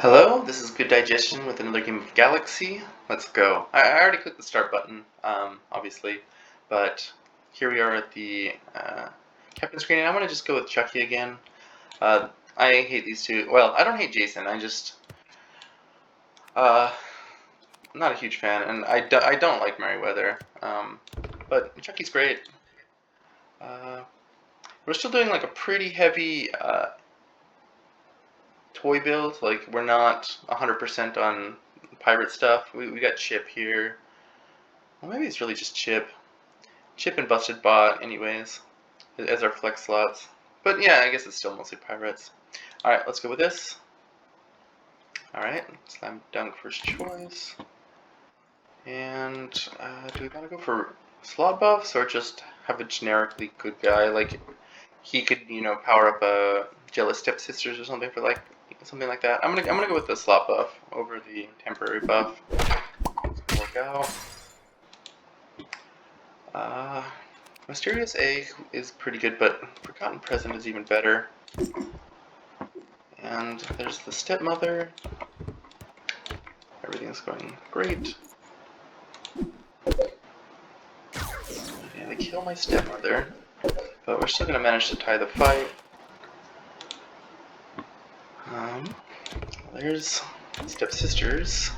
Hello, this is Good Digestion with another game of Galaxy. Let's go. I already clicked the start button, obviously, but here we are at the captain screen, and I want to just go with CHUK-E again. I hate these two. Well, I don't hate Jason. I just I'm not a huge fan, and I don't like Merryweather. But CHUK-E's great. We're still doing like a pretty heavy toy build. Like, we're not 100% on pirate stuff. We got Chip here. Well, maybe it's really just Chip. Chip and Busted Bot, anyways, as our flex slots. But yeah, I guess it's still mostly pirates. Alright, let's go with this. Alright, Slam Dunk first choice. And do we want to go for slot buffs or just have a generically good guy? Like, he could, power up a Jealous Stepsisters or something for something like that. I'm gonna go with the slot buff over the temporary buff. It's gonna work out. Mysterious Egg is pretty good, but Forgotten Present is even better. And there's the Stepmother. Everything's going great. Yeah, they kill my Stepmother, but we're still gonna manage to tie the fight. There's Stepsisters.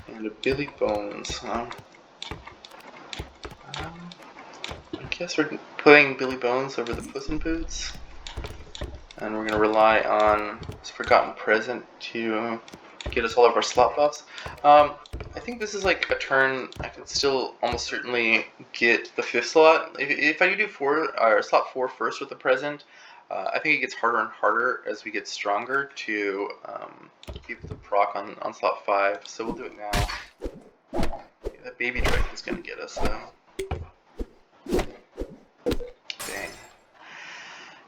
And a Billy Bones. I guess we're playing Billy Bones over the Puss in Boots. And we're going to rely on this Forgotten Present to get us all of our slot buffs. I think this is like a turn I can still almost certainly get the 5th slot. If I do slot 4 first with the Present, I think it gets harder and harder as we get stronger to be able to proc on slot 5. So we'll do it now. Yeah, that baby dragon is going to get us though. Dang.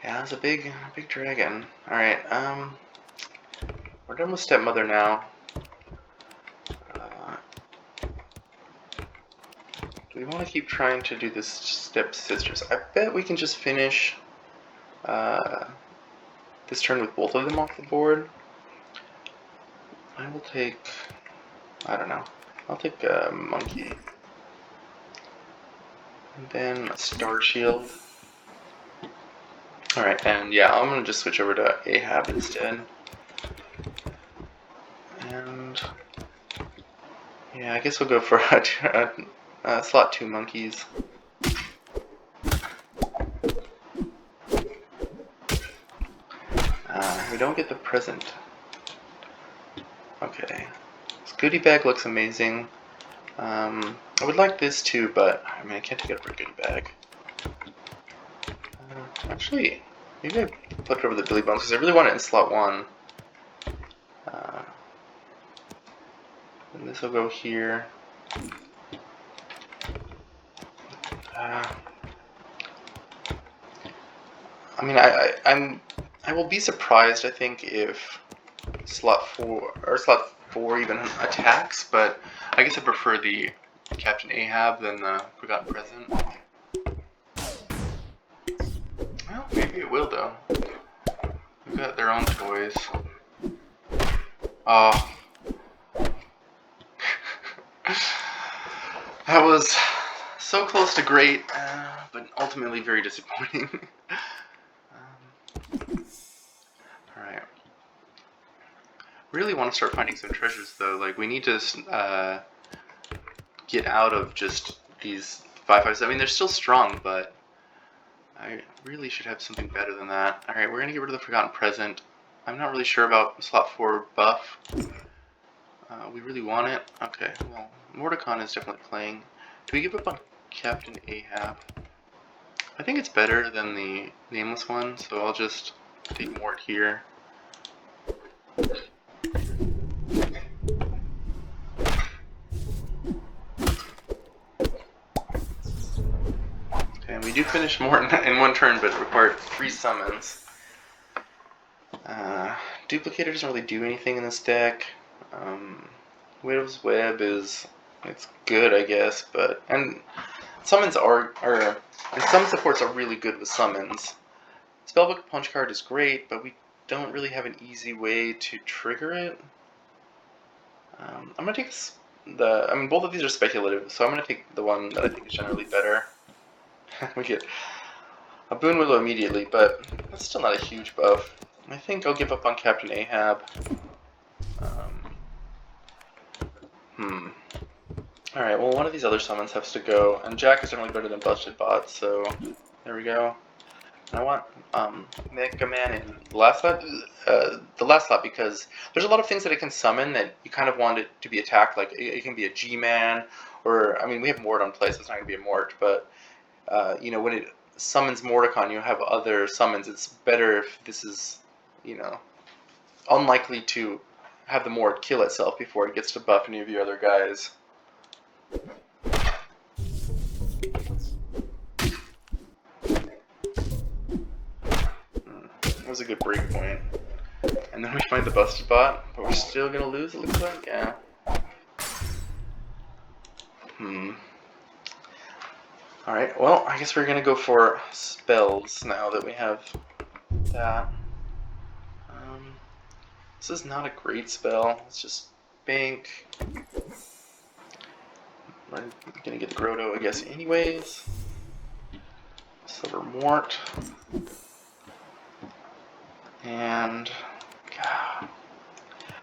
Yeah, that's a big dragon. Alright, we're done with Stepmother now. Do we want to keep trying to do this Stepsisters? I bet we can just finish this turn with both of them off the board. I will take, I don't know, I'll take a Monkey. And then a Star Shield. Alright, and yeah, I'm going to just switch over to Ahab instead. And yeah, I guess we'll go for a slot 2 Monkeys. We don't get the Present. Okay. This goodie bag looks amazing. I would like this too, but I mean, I can't take it for a goodie bag. Actually, maybe I put it over the Billy Bones because I really want it in slot 1. And this will go here. I mean, I will be surprised, I think, if slot 4 even attacks, but I guess I prefer the Captain Ahab than the Forgotten Present. Well, maybe it will though. They've got their own toys. Oh. That was so close to great, but ultimately very disappointing. Alright. Really want to start finding some treasures though. Like, we need to get out of just these 5/5s. I mean, they're still strong, but I really should have something better than that. Alright, we're going to get rid of the Forgotten Present. I'm not really sure about slot 4 buff. We really want it? Okay, well, Mordecon is definitely playing. Do we give up on Captain Ahab? I think it's better than the nameless one, so I'll just take Mort here. Okay, and we do finish Mort in 1 turn, but it required 3 summons. Duplicator doesn't really do anything in this deck. Widow's Web it's good, I guess, and summons and some supports are really good with summons. Spellbook Punch card is great, but we don't really have an easy way to trigger it. I'm gonna take I mean, both of these are speculative, so I'm gonna take the one that I think is generally better. We get a Boon Willow immediately, but that's still not a huge buff. I think I'll give up on Captain Ahab. Alright, well, one of these other summons has to go, and Jack is certainly better than Busted Bot, so there we go. And I want Mega Man in the last slot, because there's a lot of things that it can summon that you kind of want it to be attacked. Like it can be a G-Man, or I mean, we have Mort on play, so it's not gonna be a Mort. But you know, when it summons Mordecon, you have other summons. It's better if this is, you know, unlikely to have the Mort kill itself before it gets to buff any of your other guys. That was a good break point. And then we find the Busted Bot, but we're still gonna lose, it looks like? Yeah. Alright, well, I guess we're gonna go for spells now that we have that. This is not a great spell. It's just bank. We're gonna get the Grotto, I guess, anyways. Silver Mort. And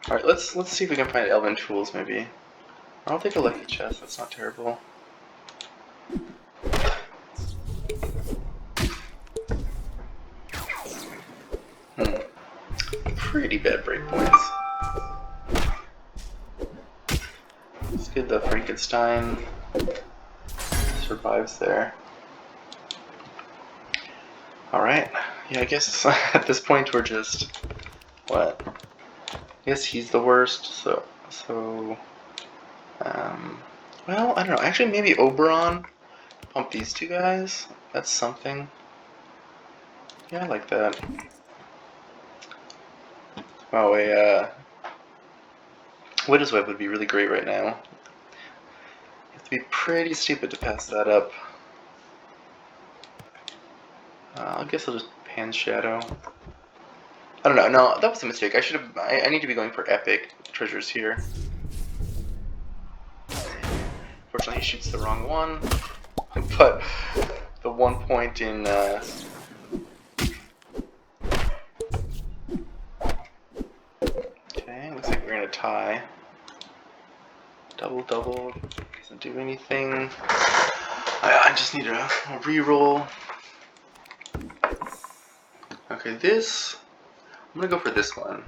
alright, let's see if we can find Elven Tools maybe. I'll take a lucky chest, that's not terrible. Pretty bad breakpoints. Let's get the Frankenstein. Survives there. Alright. Yeah, I guess at this point we're just what? I guess he's the worst, so well, I don't know. Actually maybe Oberon. Pump these two guys. That's something. Yeah, I like that. Oh, Widow's Web would be really great right now. You have to be pretty stupid to pass that up. I guess I'll just Pan Shadow. I don't know. No, that was a mistake. I need to be going for epic treasures here. Fortunately, he shoots the wrong one. But the 1 point in okay, looks like we're gonna tie. Double doesn't do anything. I just need a reroll. Okay, I'm gonna go for this one.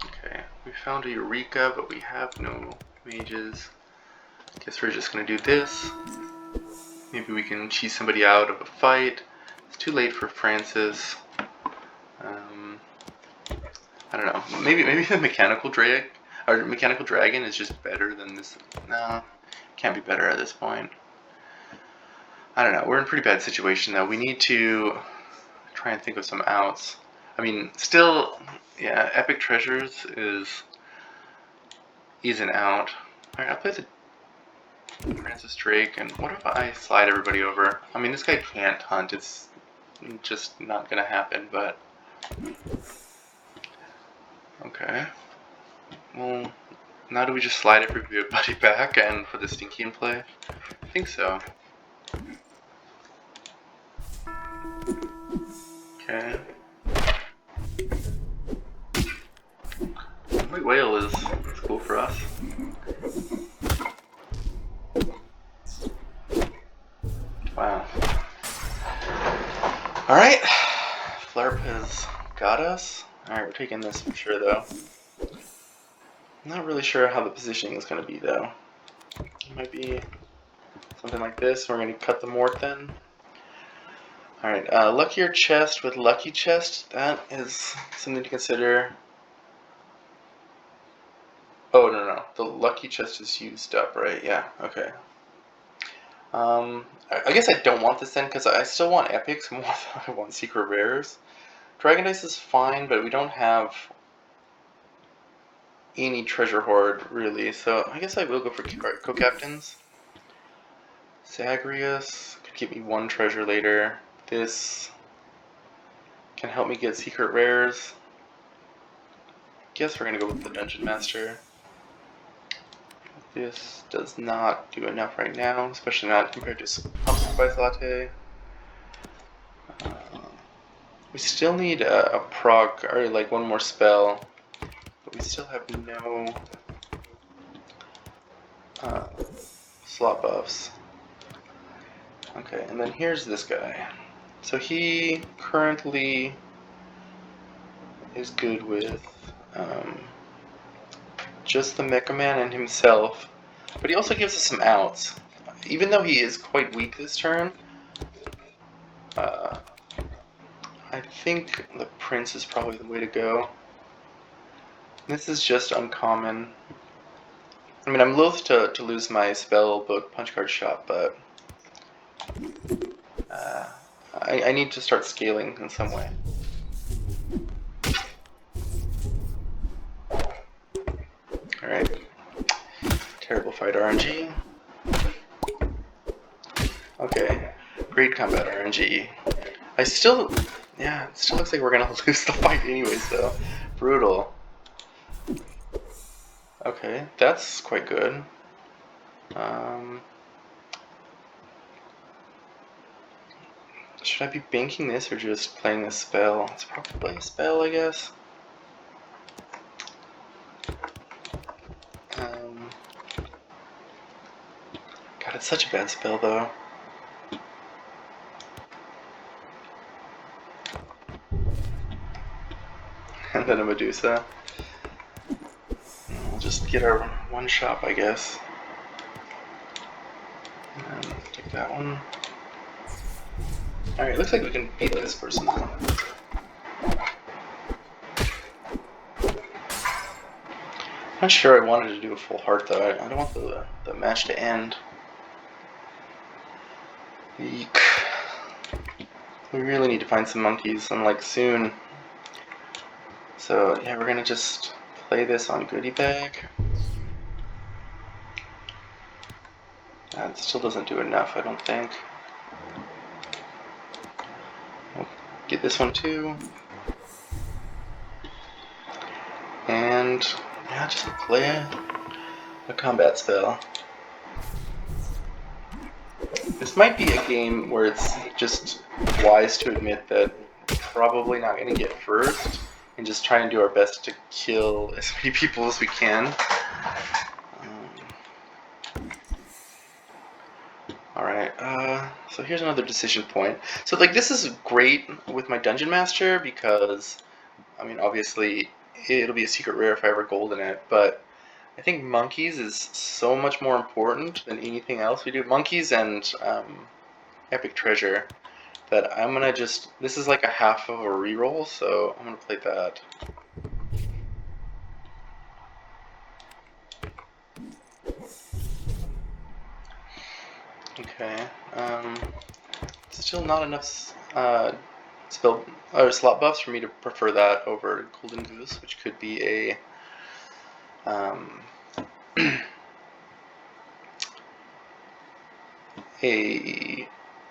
Okay, we found a Eureka, but we have no mages. Guess we're just gonna do this. Maybe we can cheese somebody out of a fight. It's too late for Francis. I don't know. Maybe the mechanical dragon is just better than this. No, can't be better at this point. I don't know. We're in a pretty bad situation though. We need to try and think of some outs. I mean, still, yeah. Epic treasures is an out. All right, I'll play the Francis Drake, and what if I slide everybody over? I mean, this guy can't hunt. It's just not gonna happen. But okay. Well, now do we just slide everybody back and put the Stinky in play? I think so. Okay. White Whale is cool for us. Wow. Alright. Flarp has got us. Alright, we're taking this for sure though. I'm not really sure how the positioning is going to be though. It might be something like this. We're going to cut the Mort then. Alright, Luckier Chest with Lucky Chest. That is something to consider. Oh, no. The Lucky Chest is used up, right? Yeah, okay. I guess I don't want this then, because I still want epics more than I want secret rares. Dragon Dice is fine, but we don't have any treasure hoard, really, so I guess I will go for co-captains. Zagreus could give me one treasure later. This can help me get secret rares. guess we're gonna go with the Dungeon Master. This does not do enough right now, especially not compared to Pumpkin Spice Latte. We still need a proc, or like one more spell, but we still have no slot buffs. Okay, and then here's this guy. So he currently is good with just the Mecha Man and himself, but he also gives us some outs. Even though he is quite weak this turn, I think the Prince is probably the way to go. This is just uncommon. I mean, I'm loath to lose my spell book punch card shop, but I need to start scaling in some way. Alright. Terrible fight RNG. Okay. Great combat RNG. Yeah, it still looks like we're gonna lose the fight anyways, though. Brutal. Okay, that's quite good. Should I be banking this or just playing this spell? It's probably a spell, I guess. God, it's such a bad spell, though. And then a Medusa. We'll just get our one shop, I guess. And take that one. Alright, looks like we can beat this person now. I'm not sure I wanted to do a full heart, though. I don't want the match to end. Eek. We really need to find some monkeys, and like soon. So yeah, we're gonna just play this on Goodie Bag. That still doesn't do enough, I don't think. We'll get this one too. And yeah, just play a combat spell. This might be a game where it's just wise to admit that we're probably not going to get first and just try and do our best to kill as many people as we can. Alright, so here's another decision point. So like this is great with my Dungeon Master because, I mean, obviously it'll be a secret rare if I ever golden it, but I think monkeys is so much more important than anything else we do. Monkeys and epic treasure. That I'm gonna just. This is like a half of a reroll, so I'm gonna play that. Okay. Still not enough spell or slot buffs for me to prefer that over Golden Goose, which could be a a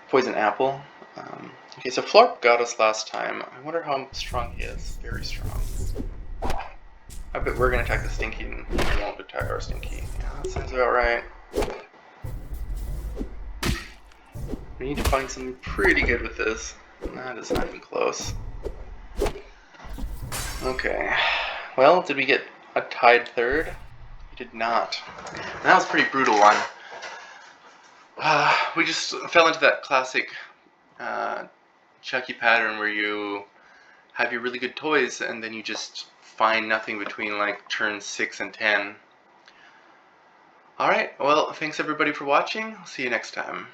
poison apple. Okay, so Flarp got us last time. I wonder how strong he is. Very strong. I bet we're gonna attack the Stinky and he won't attack our Stinky. Yeah, that sounds about right. We need to find something pretty good with this. That is not even close. Okay. Well, did we get a tied third? We did not. And that was a pretty brutal one. We just fell into that classic CHUK-E pattern where you have your really good toys and then you just find nothing between like turns 6 and 10. Alright, well, thanks everybody for watching. I'll see you next time.